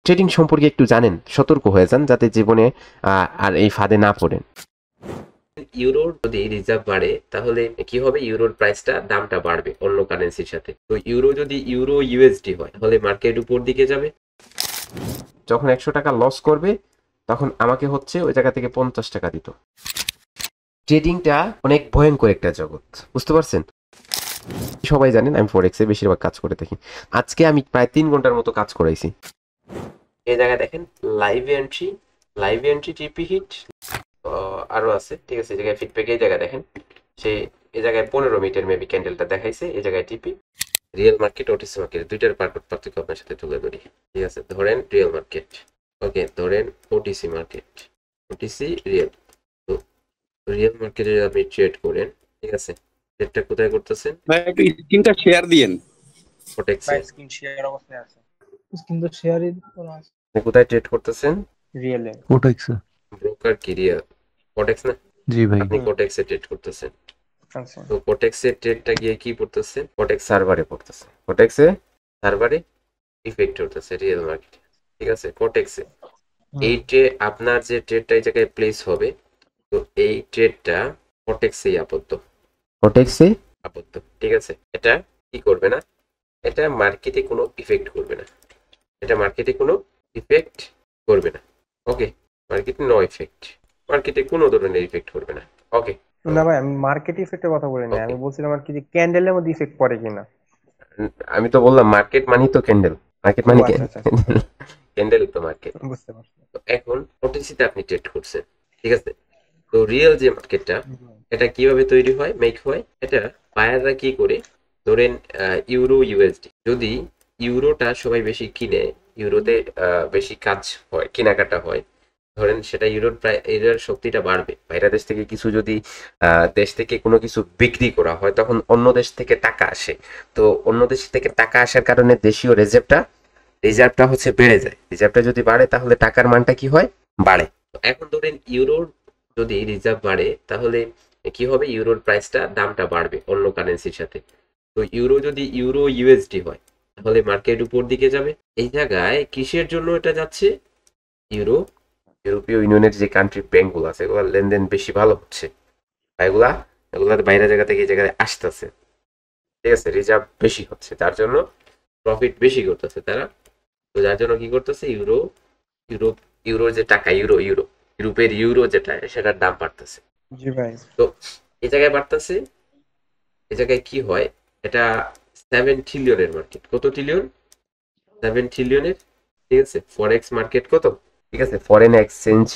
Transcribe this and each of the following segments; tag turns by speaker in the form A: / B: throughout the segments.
A: Trading সম্পর্কে একটু জানেন, সতর্ক হয়ে যান যাতে জীবনে আর এই ফাঁদে না পড়েন। ইউরোর যদি রিজার্ভ বাড়ে তাহলে কি হবে, ইউরোর প্রাইসটা দামটা বাড়বে অন্য কারেন্সির সাথে। তো ইউরো যদি ইউরো ইউএসডি হয় তাহলে মার্কেট উপর দিকে যাবে। যখন 100 টাকা লস করবে তখন আমাকে হচ্ছে ওই জায়গা থেকে 50 টাকা দিত। ট্রেডিংটা অনেক ভয়ঙ্কর একটা জগৎ, বুঝতে পারছেন? সবাই জানেন আমি ফরেক্সে বেশিরভাগ কাজ করে থাকি। আজকে আমি প্রায় 3 ঘন্টার মতো কাজ করাইছি। এই জায়গায় দেখেন লাইভ এন্ট্রি টিপি হিট আরো আছে, ঠিক আছে। এই জায়গায় ফিডব্যাক, এই জায়গায় দেখেন সে এই জায়গায় 15 মিনিটের মেবি ক্যান্ডেলটা দেখাইছে, এই জায়গায় টিপি। রিয়েল মার্কেট ওটিসি মার্কেট দুইটার পার্থক্য আপনার সাথে তুলে ধরি, ঠিক আছে। ধরেন রিয়েল মার্কেট, ওকে, ধরেন ওটিসি মার্কেট, ওটিসি রিয়েল। তো রিয়েল মার্কেটে আপনি ট্রেড করেন, ঠিক আছে। ট্রেডটা কোথায় করতেছেন?
B: ভাই একটু স্ক্রিনটা শেয়ার দিয়েন।
A: কোটেক্সে।
C: ভাই স্ক্রিন শেয়ার অবস্থায় আছে, স্ক্রিন তো শেয়ারই করা আছে।
A: আপনি কোথায় ট্রেড করতেছেন?
C: রিয়েলে।
D: কোটেক্সে।
A: ব্রোকার কি রিয়েল? কোটেক্স না?
D: জি ভাই।
A: আপনি কোটেক্সে ট্রেড করতেছেন।
C: আচ্ছা,
A: তো কোটেক্সের ট্রেডটা গিয়ে কি পড়তেছে? কোটেক্স সার্ভারে পড়তেছে। কোটেক্সে সার্ভারে ইফেক্ট করতেছে রিয়েল মার্কেটে, ঠিক আছে। কোটেক্সে এই আপনার যে ট্রেডটা এই জায়গায় প্লেস হবে, তো এই ট্রেডটা কোটেক্সেই আবদ্ধ, কোটেক্সে আবদ্ধ, ঠিক আছে। এটা কি করবে না, এটা মার্কেটে কোনো ইফেক্ট করবে না, এটা মার্কেটে কোনো ইফেক্ট করবে না, ওকে। মার্কেটে নো ইফেক্ট, মার্কেটে কোনো ধরনের ইফেক্ট করবে না, ওকে।
C: না ভাই আমি মার্কেট ইফেক্টের কথা বলি না, আমি বলছিলাম আর কি যে ক্যান্ডেলের মধ্যে ইফেক্ট পড়ে কিনা।
A: আমি তো বললাম মার্কেট মানি তো ক্যান্ডেল, মার্কেট মানি
C: আচ্ছা,
A: ক্যান্ডেল তো মার্কেট।
C: বুঝতে পারছি।
A: তো এখন ওটিসিতে আপনি ট্রেড করছেন, ঠিক আছে। তো রিয়েল যে মার্কেটটা, এটা কিভাবে তৈরি হয়, মেক হয়, এটা বায়াররা কি করে, ধরেন ইউরো ইউএসডি, যদি ইউরোটা সবাই বেশি কিনে, ইউরোতে বেশি কাজ হয়, কেনাকাটা হয়, ধরেন সেটা ইউরোর প্রায় এর শক্তিটা বাড়বে। বাইরের দেশ থেকে কিছু যদি দেশ থেকে কোনো কিছু বিক্রি করা হয় তখন অন্য দেশ থেকে টাকা আসে। তো অন্য দেশ থেকে টাকা আসার কারণে দেশীয় রিজার্ভটা হচ্ছে বেড়ে যায়। রিজার্ভটা যদি বাড়ে তাহলে টাকার মানটা কি হয়, বাড়ে। এখন ধরেন ইউরোর যদি রিজার্ভ বাড়ে তাহলে কি হবে, ইউরোর প্রাইসটা দামটা বাড়বে অন্য কারেন্সির সাথে। তো ইউরো যদি ইউরো ইউএসডি হয় তাহলে মার্কেট উপর দিকে যাবে। এই জায়গায় কিসের জন্য এটা যাচ্ছে, ইউরোপীয় ইউনিয়নের যে কান্ট্রি ব্যাংকগুলো আছে এগুলো লেনদেন বেশি ভালো হচ্ছে, এগুলা বাইরের জায়গা থেকে এই জায়গায় আসতেছে, ঠিক আছে। রিজার্ভ বেশি হচ্ছে, তার জন্য প্রফিট বেশি করতেছে তারা। তো যার জন্য কি করতেছে, ইউরোর যে টাকা, ইউরোপের ইউরো যেটা সেটার দাম বাড়তেছে।
C: জি ভাই।
A: তো এই জায়গায় বাড়তেছে, এই জায়গায় কি হয়, এটা 7 ট্রিলিয়নের মার্কেট। কত ট্রিলিয়ন? 7 ট্রিলিয়নের, ঠিক আছে। ফরেক্স মার্কেট কত, ঠিক আছে, ফরেন এক্সচেঞ্জ,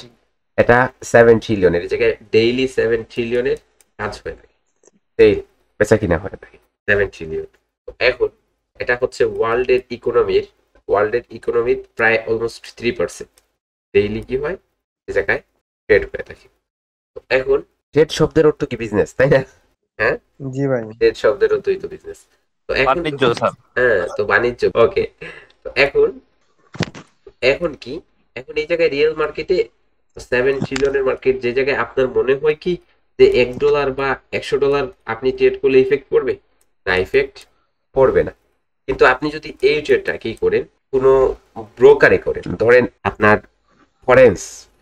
A: এটা 7 ট্রিলিয়নের। এই জায়গায় ডেইলি 7 ট্রিলিয়নের কাজ হয়ে থাকে, ডেইলি বেচা কিনা হয়ে থাকে 7 ট্রিলিয়ন। এখন এটা হচ্ছে ওয়ার্ল্ডের ইকোনমির প্রায় অলমোস্ট 3%। ডেইলি কি হয়, এই জায়গায় ট্রেড হয়ে থাকে। তো এখন ট্রেড শব্দের অর্থ কি, বিজনেস, তাই না? হ্যাঁ
C: জি ভাই।
A: ট্রেড শব্দের অর্থই তো বিজনেস। তো এখন
D: বাণিজ্য স্যার।
A: হ্যাঁ, তো বাণিজ্য, ওকে। তো এখন কি, এখন এই জায়গায় রিয়েল মার্কেটে 7 ট্রিলিয়নের মার্কেট, যে জায়গায় আপনার মনে হয় কি যে $1 বা $100 আপনি ট্রেড করলে ইফেক্ট পড়বে না, ইফেক্ট পড়বে না। কিন্তু আপনি যদি এই ট্রেডটা কি করেন, কোনো ব্রোকারে করেন, ধরেন আপনার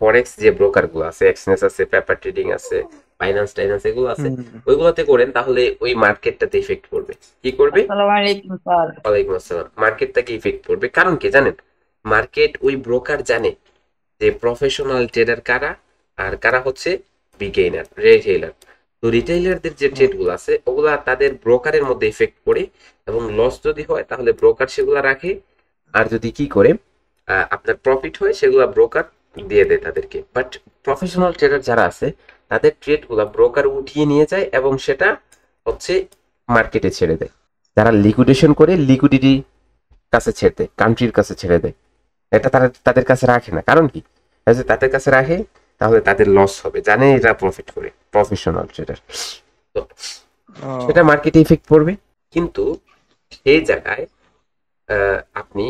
A: ফরেক্স যে ব্রোকার গুলো আছে, এক্সনেস আছে, পেপার ট্রেডিং আছে, ফাইন্যান্স টাইন্যান্স এগুলো আছে, ওইগুলোতে করেন তাহলে ওই মার্কেটটাতে ইফেক্ট পড়বে। কি করবে?
E: আসসালামু আলাইকুম স্যার।
A: ওয়ালাইকুম আসসালাম। মার্কেটটাকে ইফেক্ট পড়বে, কারণ কি জানেন, মার্কেট ওই ব্রোকার জানে যে প্রফেশনাল ট্রেডার কারা আর কারা হচ্ছে বিগেইনার, রিটেইলার। তো রিটেইলারদের যে ট্রেড গুলো আছে ওগুলা তাদের ব্রোকারের মধ্যে ইফেক্ট পড়ে, এবং লস যদি হয় তাহলে ব্রোকার সেগুলা রাখে, আর যদি কি করে আপনার প্রফিট হয় সেগুলা ব্রোকার দিয়ে দেয় তাদেরকে। বাট প্রফেশনাল ট্রেডার যারা আছে তাদের ট্রেড গুলা ব্রোকার উঠিয়ে নিয়ে যায় এবং সেটা হচ্ছে মার্কেটে ছেড়ে দেয়। যারা লিকুইডেশন করে লিকুইডিটি কাছে ছেড়ে দেয়, কান্ট্রির কাছে ছেড়ে দেয়। এটা তারা তাদের কাছে রাখে না, কারণ কি, যদি তাদের কাছে রাখে তাহলে তাদের লস হবে, জানে এরা প্রফিট করে, প্রফেশনাল ট্রেডার। তো সেটা মার্কেটে ইফেক্ট পড়বে। কিন্তু সেই জায়গায় আপনি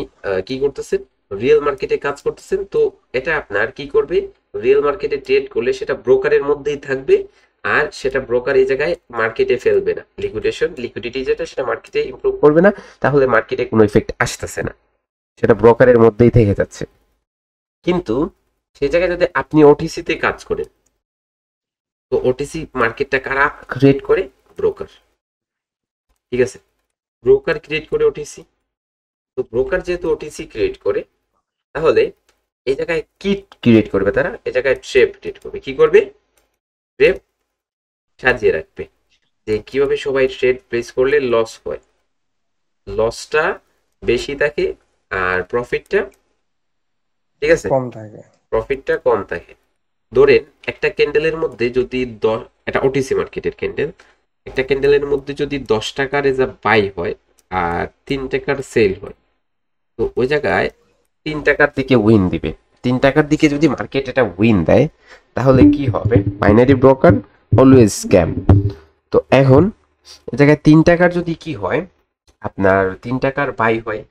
A: কি করতেছেন, রিয়েল মার্কেটে কাজ করতেছেন, তো এটা আপনার কি করবে, রিয়েল মার্কেটে ট্রেড করলে সেটা ব্রোকারের মধ্যেই থাকবে, আর সেটা ব্রোকার এই জায়গায় মার্কেটে ফেলবে না, লিকুইডিটি যেটা সেটা মার্কেটে ইমপ্রুভ করবে না, তাহলে মার্কেটে কোনো ইফেক্ট আসতেছে না। সেটা ব্রোকারের মধ্যেই থেকে যাচ্ছে। কিন্তু সেই জায়গায় যদি আপনি ওটিসিতে কাজ করেন, তো ওটিসি মার্কেটটা কারা ক্রিয়েট করে? ব্রোকার। ঠিক আছে, ব্রোকার ক্রিয়েট করে ওটিসি। তো ব্রোকার যেহেতু ওটিসি ক্রিয়েট করে, তাহলে এই জায়গায় কি ক্রিয়েট করবে তারা? এই জায়গায় ট্রেপ ক্রিয়েট করবে। কি করবে? ট্রেপ সাজিয়ে রাখবে যে কিভাবে সবাই ট্রেড প্লেস করলে লস হয়, লসটা বেশি থাকে আর প্রফিটটা, ঠিক আছে,
C: কম থাকে।
A: প্রফিটটা কম থাকে। ধরেন একটা ক্যান্ডেলের মধ্যে যদি এটা ওটিসি মার্কেটের ক্যান্ডেল, একটা ক্যান্ডেলের মধ্যে যদি 10 টাকার এজ বাই হয় আর 3 টাকার সেল হয়, তো ওই জায়গায় 3 টাকার দিকে উইন দিবে। 3 টাকার দিকে যদি মার্কেট এটা উইন দেয়, তাহলে কি হবে? Binary broker always scam. তো এখন এই জায়গায় 3 টাকার যদি কি হয়, আপনার 3 টাকার বাই হয়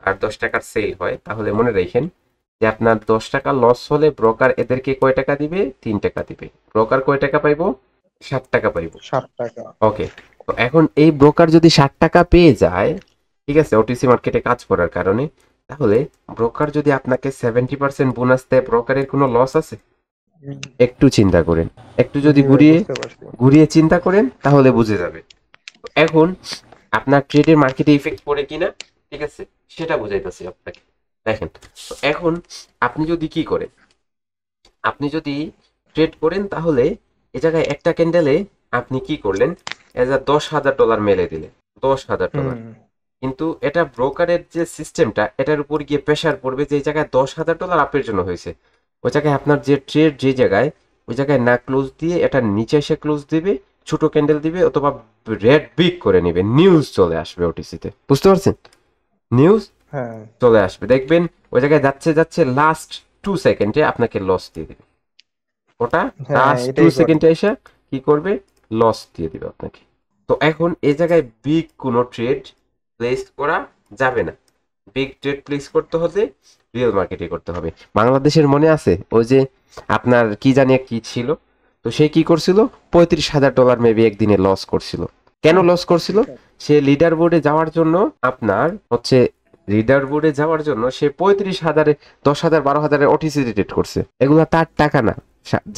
A: আর 10 টাকার সেল হয়, তাহলে মনে রাখেন যে আপনার 10 টাকা লস হলে ব্রোকার এদেরকে কয় টাকা দিবে? 3 টাকা দিবে। ব্রোকার কয় টাকা পাইবো? 60 টাকা পাইবো।
C: 7 টাকা।
A: ওকে, তো এখন এই ব্রোকার যদি 60 টাকা পেয়ে যায়, ঠিক আছে, ওটিসি মার্কেটে কাজ করার কারণে, তাহলে ব্রোকার যদি আপনাকে 70% বোনাস দেয়, ব্রোকারের কোনো লস আছে? একটু চিন্তা করেন, একটু যদি
C: জি ভাই,
A: ঘুরিয়ে
C: বুঝতে পারছি।
A: ঘুরিয়ে চিন্তা করেন তাহলে বুঝে যাবে। তো এখন আপনার ট্রেডের মার্কেটে ইফেক্ট পড়ে কিনা, ঠিক আছে, সেটা বুঝাইতেছি আপনাকে। দেখেন, তো এখন আপনি যদি কি করেন, আপনি যদি ট্রেড করেন, তাহলে এই জায়গায় একটা ক্যান্ডেলে আপনি কি করলেন? এজ আ $10,000 মেলে দিলেন, $10,000।
C: হুম।
A: কিন্তু এটা ব্রোকারের যে সিস্টেমটা, এটার উপর গিয়ে প্রেশার পড়বে যে এই জায়গায় $10,000 আপনার জন্য হয়েছে, ওই জায়গায় আপনার যে ট্রেড যে জায়গায়, ওই জায়গায় না ক্লোজ দিয়ে এটা নিচে এসে ক্লোজ দিবে, ছোট ক্যান্ডেল দিবে, অথবা রেড বিগ করে নেবে, নিউজ চলে আসবে ওটিসিতে। বুঝতে পারছেন? নিউজ
C: হ্যাঁ
A: চলে আসবে, দেখবেন ওই জায়গায় যাচ্ছে যাচ্ছে লাস্ট 2 সেকেন্ডে আপনাকে লস দিয়ে দিবে। ওটা
C: হ্যাঁ হ্যাঁ,
A: লাস্ট টু
C: এটাই করে।
A: সেকেন্ডে এসে কি করবে? লস দিয়ে দিবে আপনাকে। তো এখন এই জায়গায় বিগ কোনো ট্রেড প্লেস করা যাবে না। বিগ ট্রেড প্লেস করতে হলে রিয়েল মার্কেটে করতে হবে। বাংলাদেশের মনে আছে ওই যে আপনার কি জানি কি ছিল, তো সে কি করছিল? $35,000 মেবি একদিনে লস করছিল। কেন লস করছিল? সে লিডার বোর্ডে যাওয়ার জন্য, আপনার হচ্ছে লিডার বোর্ডে যাওয়ার জন্য সে 35,000, 10,000, 12,000 ওটিসি ট্রেড করছে। এগুলা তার টাকা না,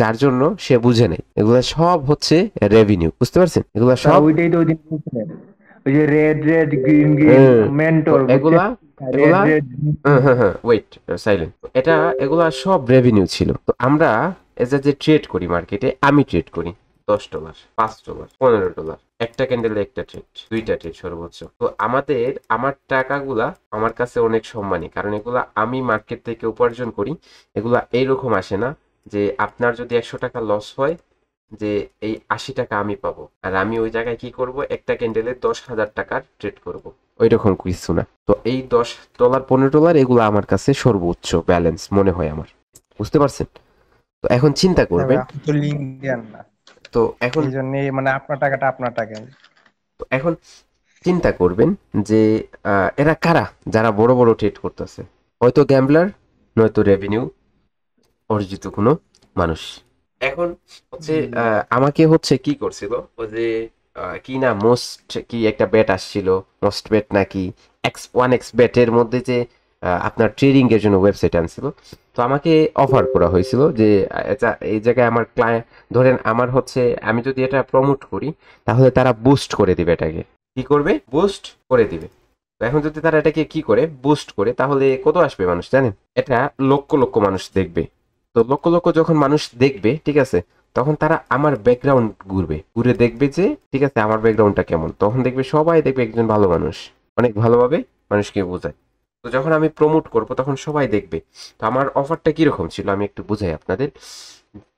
A: যার জন্য সে বুঝে নেই। এগুলা সব হচ্ছে রেভিনিউ। বুঝতে পারছেন? এগুলা
D: তা
A: সব
D: ওইটাই তো ওই দিন বলছিলেন, ওই যে রেড রেড গ্রিন গ্রিন
A: হ্যাঁ, তো
D: মেন্টর,
A: এগুলা
D: রেড
A: এগুলা
D: রেড।
A: হ্যাঁ, ওয়েট, সাইলেন্ট। এগুলা সব রেভিনিউ ছিল। তো আমরা এজ যে ট্রেড করি মার্কেটে, আমি ট্রেড করি $10, $5, $15, একটা ক্যান্ডেলে একটা ট্রেড, দুইটা ট্রেড সর্বোচ্চ। তো আমার টাকাগুলা আমার কাছে অনেক সম্মানী, কারণ এগুলা আমি মার্কেট থেকে উপার্জন করি। এগুলা এইরকম আসে না যে আপনার যদি 100 টাকা লস হয়, যে এই 80 টাকা আমি পাবো, আর আমি ওই জায়গায় কি করব? একটা ক্যান্ডেলে 10,000 টাকার ট্রেড করব, ওই রকম কিছু না। তো এই $10, $15 এগুলো আমার কাছে সর্বোচ্চ ব্যালেন্স মনে হয় আমার। বুঝতে পারছেন? তো এখন চিন্তা
C: হ্যাঁ ভাই,
A: করবেন,
C: আপনি তো লিঙ্ক দেন না,
A: তো এখন
C: এই জন্য মানে আপনার টাকাটা আপনার টাকা।
A: তো এখন চিন্তা করবেন যে এরা কারা যারা বড় বড় ট্রেড করতেছে? হয়তো গ্যাম্বলার, নয়তো রেভিনিউ অর্জিত কোনো মানুষ। এখন হচ্ছে আমাকে হচ্ছে কি করছিল, ওই যে কি না, মোস্ট কি একটা বেট আসছিল, মোস্ট বেট নাকি X1X বেটের মধ্যে যে আপনার ট্রেডিং এর জন্য ওয়েবসাইট আনছিল। তো আমাকে অফার করা হয়েছিল যে এই জায়গায় আমার ক্লায়েন্ট, ধরেন আমার হচ্ছে, আমি যদি এটা প্রমোট করি, তাহলে তারা বুস্ট করে দিবে এটাকে। কি করবে? বুস্ট করে দিবে। তো এখন যদি তারা এটাকে কি করে বুস্ট করে, তাহলে কত আসবে মানুষ জানেন? এটা লক্ষ লক্ষ মানুষ দেখবে। তো লক্ষ লক্ষ যখন মানুষ দেখবে, ঠিক আছে, তখন তারা আমার ব্যাকগ্রাউন্ড ঘুরে দেখবে যে ঠিক আছে আমার ব্যাকগ্রাউন্ডটা কেমন, তখন দেখবে সবাই দেখবে একজন ভালো মানুষ, অনেক ভালোভাবে মানুষকে বোঝায়। তো যখন আমি প্রমোট করব তখন সবাই দেখবে। তো আমার অফারটা কিরকম ছিল আমি একটু বুঝাই আপনাদের।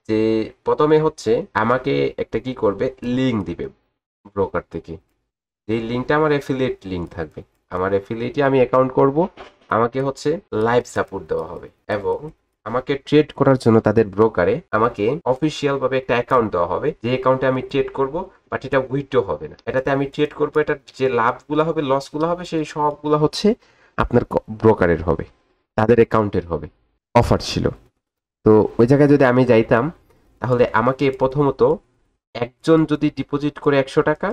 A: যে প্রথমে হচ্ছে আমাকে একটা কি করবে, লিঙ্ক দিবে ব্রোকার থেকে। যে লিঙ্কটা আমার অ্যাফিলিয়েট লিঙ্ক থাকবে, আমার অ্যাফিলিয়েটে আমি অ্যাকাউন্ট করব, আমাকে হচ্ছে লাইভ সাপোর্ট দেওয়া হবে, এবং আমাকে ট্রেড করার জন্য তাদের ব্রোকারে আমাকে অফিসিয়াল ভাবে একটা অ্যাকাউন্ট দেওয়া হবে, যে অ্যাকাউন্টে আমি ট্রেড করব, বাট এটা উইথড্র হবে না। এটাতে আমি ট্রেড করব, এটা যে লাভগুলো হবে, লসগুলো হবে, সেই সবগুলো হচ্ছে আপনার ব্রোকারের হবে, তাদের অ্যাকাউন্টের হবে। অফার ছিল। তো ওই জায়গায় যদি আমি যাইতাম, তাহলে আমাকে প্রথমত একজন যদি ডিপোজিট করে 100 টাকা,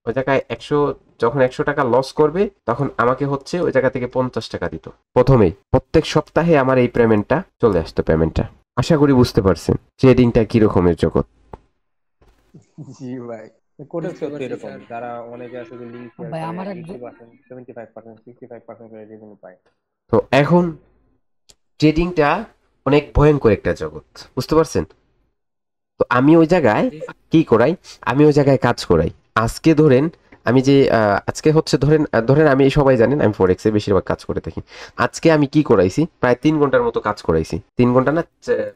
A: ওই জায়গায় 100, যখন 100 টাকা লস করবে তখন আমাকে হচ্ছে ওই জায়গা থেকে 50 টাকা দিত প্রথমেই। প্রত্যেক সপ্তাহে আমার এই পেমেন্টটা চলে আসতো পেমেন্টটা। আশা করি বুঝতে পারছেন ট্রেডিংটা কি রকমের জগৎ।
C: জি ভাই, কোডেক্স
E: বুঝতে
C: হচ্ছে
E: পারছি
C: এরকম,
E: স্যার।
C: যারা অনেকে আছে যে লিঙ্ক শেয়ার
F: ভাই
C: করে
F: আমার একজন
C: 80%, 75%, 65% করে রেভিনিউ পায়।
A: তো এখন ট্রেডিংটা অনেক ভয়ঙ্কর একটা জগৎ, বুঝতে পারছেন? তো আমি ওই জায়গায় কি করাই, আমি ওই জায়গায় কাজ করাই। আজকে ধরেন আমি যে আজকে হচ্ছে ধরেন ধরেন আমি সবাই জানেন আমি ফরেক্সে বেশিরভাগ কাজ করে থাকি। আজকে আমি কি করাইছি, প্রায় 3 ঘন্টার মতো কাজ করাইছি। 3 ঘন্টা না,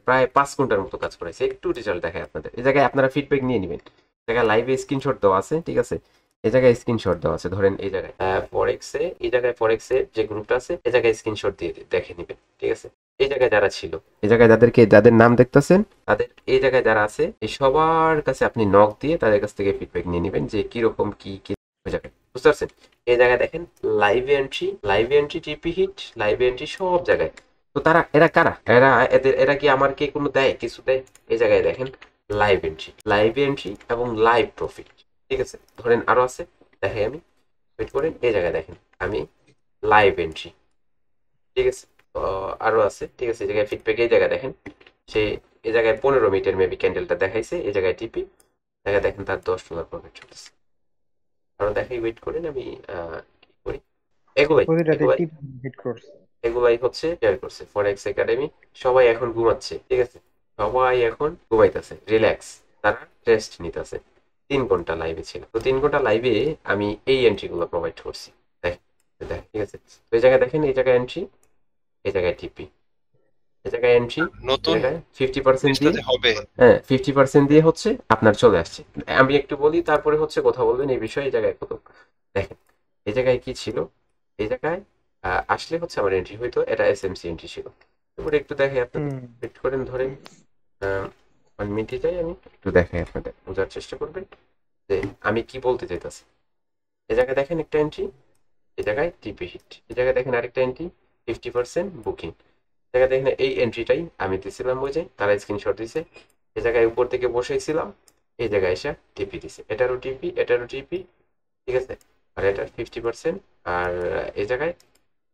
A: প্রায় 5 ঘন্টার মতো কাজ করাইছি। একটু রেজাল্ট দেখায় আপনাদের। এই জায়গায় আপনারা ফিডব্যাক নিয়ে নেবেন। এই জায়গায় লাইভে স্ক্রিনশট দেওয়া আছে, ঠিক আছে? এই জায়গায় স্ক্রিনশট দেওয়া আছে। ধরেন এই জায়গায় ফরেক্সে, এই জায়গায় ফরেক্সে যে গ্রুপটা আছে এই জায়গায় স্ক্রিনশট দিয়ে দেখে নেবেন, ঠিক আছে? এই জায়গায় যারা ছিল, এই জায়গায় যাদের নাম দেখতেছেন, তাদের এই জায়গায় যারা আছে এই সবার কাছে আপনি নক দিয়ে তাদের কাছ থেকে ফিডব্যাক নিয়ে নেবেন যে কিরকম কি কি ওই জায়গায়, বুঝতে পারছেন? এই জায়গায় দেখেন লাইভ এন্ট্রি, টিপি হিট, লাইভ এন্ট্রি সব জায়গায়। তো এরা কারা? এরা কি আমার কে কোনো দেয়, কিছু দেয়? এই জায়গায় দেখেন লাইভ এন্ট্রি এবং লাইভ প্রফিট, ঠিক আছে? ধরেন আরো আছে, দেখাই আমি, ওয়েট করেন। এই জায়গায় দেখেন আমি লাইভ এন্ট্রি, ঠিক আছে? আরো আছে, ঠিক আছে? এই জায়গায় ফিডব্যাক, এই জায়গায় দেখেন সে এই জায়গায় 15 মিনিটের মেবি ক্যান্ডেলটা দেখাইছে। এই জায়গায় টিপি, জায়গায় দেখেন তার $10 প্রফিট চলতেছে। আরো দেখাই, ওয়েট করেন আমি কি করি,
C: প্রতিটাতে টিপ হিট করছে।
A: এগুলাই হচ্ছে শেয়ার করছে ফরেক্স একাডেমি। সবাই এখন ঘুমাচ্ছে, ঠিক আছে? সবাই এখন ঘুমাইতেছে, রিল্যাক্স, তারা রেস্ট নিতেছে। 3 ঘন্টা লাইভে ছিল, তো 3 ঘন্টা লাইভে আমি এই এন্ট্রি গুলো প্রোভাইড করছি। দেখ, ঠিক আছে? তো এই জায়গায় দেখেন, এই জায়গায় এন্ট্রি, এই জায়গায় টিপি, এই জায়গায় এন্ট্রি,
G: নতুন
A: 50% দিয়ে,
G: জিনিসটা যে হবে।
A: হ্যাঁ 50% দিয়ে হচ্ছে আপনার চলে আসছে। আমি একটু বলি, তারপরে হচ্ছে কথা বলবেন এই বিষয়ে। এই জায়গায় কত দেখেন, এই জায়গায় কি ছিল, এই জায়গায় আসলে হচ্ছে আমার এন্ট্রি হইতো, এটা এসএমসি এন্ট্রি ছিল। তারপরে একটু দেখাই আপনাদের, ওয়েট করেন, ধরেন 1 মিনিটে যাই, আমি একটু দেখাই আপনাদের, বোঝার চেষ্টা করবেন যে আমি কি বলতে চাইতেছি। এই জায়গায় দেখেন একটা এন্ট্রি, এই জায়গায় টিপি হিট, এই জায়গায় দেখেন আরেকটা এন্ট্রি 50% বুকিং। জায়গায় দেখেন এই এন্ট্রিটাই আমি দিছিলাম, বুঝে তারা স্ক্রিনশট দিছে। এই জায়গায় উপর থেকে বসেছিলাম, এই জায়গায় এসে টিপি দিছে, এটারও টিপি, এটারও টিপি, ঠিক আছে? আর এটার 50%। আর এই জায়গায়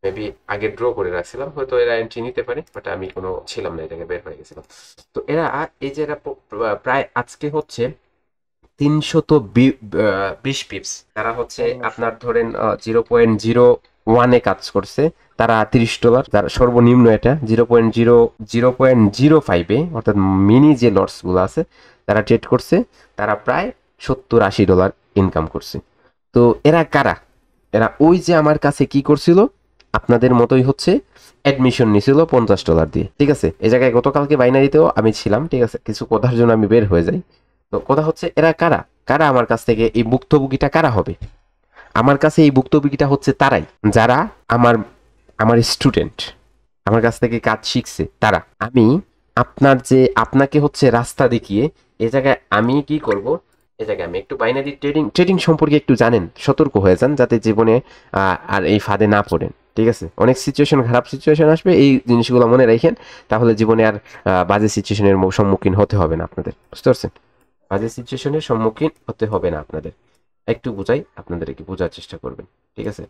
A: মেবি আগে ড্র করে রাখছিলাম, হয়তো এরা এন্ট্রি নিতে পারে, বাট আমি কোনো ছিলাম না, এই জায়গায় বের হয়ে গেছিলাম। তো এরা এই যে এরা প্রায় আজকে হচ্ছে 320 পিপস, তারা হচ্ছে আপনার ধরেন 0.01-এ কাজ করছে। তারা $30, যার সর্বনিম্ন এটা 0.05-এ, অর্থাৎ মিনি যে লটস গুলো আছে তারা ট্রেড করছে। তারা প্রায় $70-80 ইনকাম করছে। তো এরা কারা? এরা ওই যে আমার কাছে কি করছিল, আপনাদের মতোই হচ্ছে অ্যাডমিশন নিছিল $50 দিয়ে, ঠিক আছে? এই জায়গায় গতকালকে বাইনারিতেও আমি ছিলাম, ঠিক আছে? কিছু কথার জন্য আমি বের হয়ে যাই। তো কথা হচ্ছে এরা কারা কারা আমার কাছ থেকে এই ভুক্তভোগীটা কারা হবে? আমার কাছে এই ভুক্তভোগীটা হচ্ছে তারাই যারা আমার আমার স্টুডেন্ট, আমার কাছ থেকে কাজ শিখছে তারা। আমি আপনাকে হচ্ছে রাস্তা দেখিয়ে এই জায়গায় আমি কি করব, এই জায়গায় আমি একটু বাইনারি ট্রেডিং সম্পর্কে একটু জানেন, সতর্ক হয়ে যান যাতে জীবনে আর এই ফাঁদে না পড়েন, ঠিক আছে? অনেক সিচুয়েশন, খারাপ সিচুয়েশন আসবে, এই জিনিসগুলো মনে রাখেন, তাহলে জীবনে আর বাজে সিচুয়েশনের সম্মুখীন হতে হবে না আপনাদের, বুঝতে পারছেন? বাজে সিচুয়েশনের সম্মুখীন হতে হবে না আপনাদের। একটু বুঝাই, আপনাদের একটু বোঝার চেষ্টা করবেন, ঠিক আছে?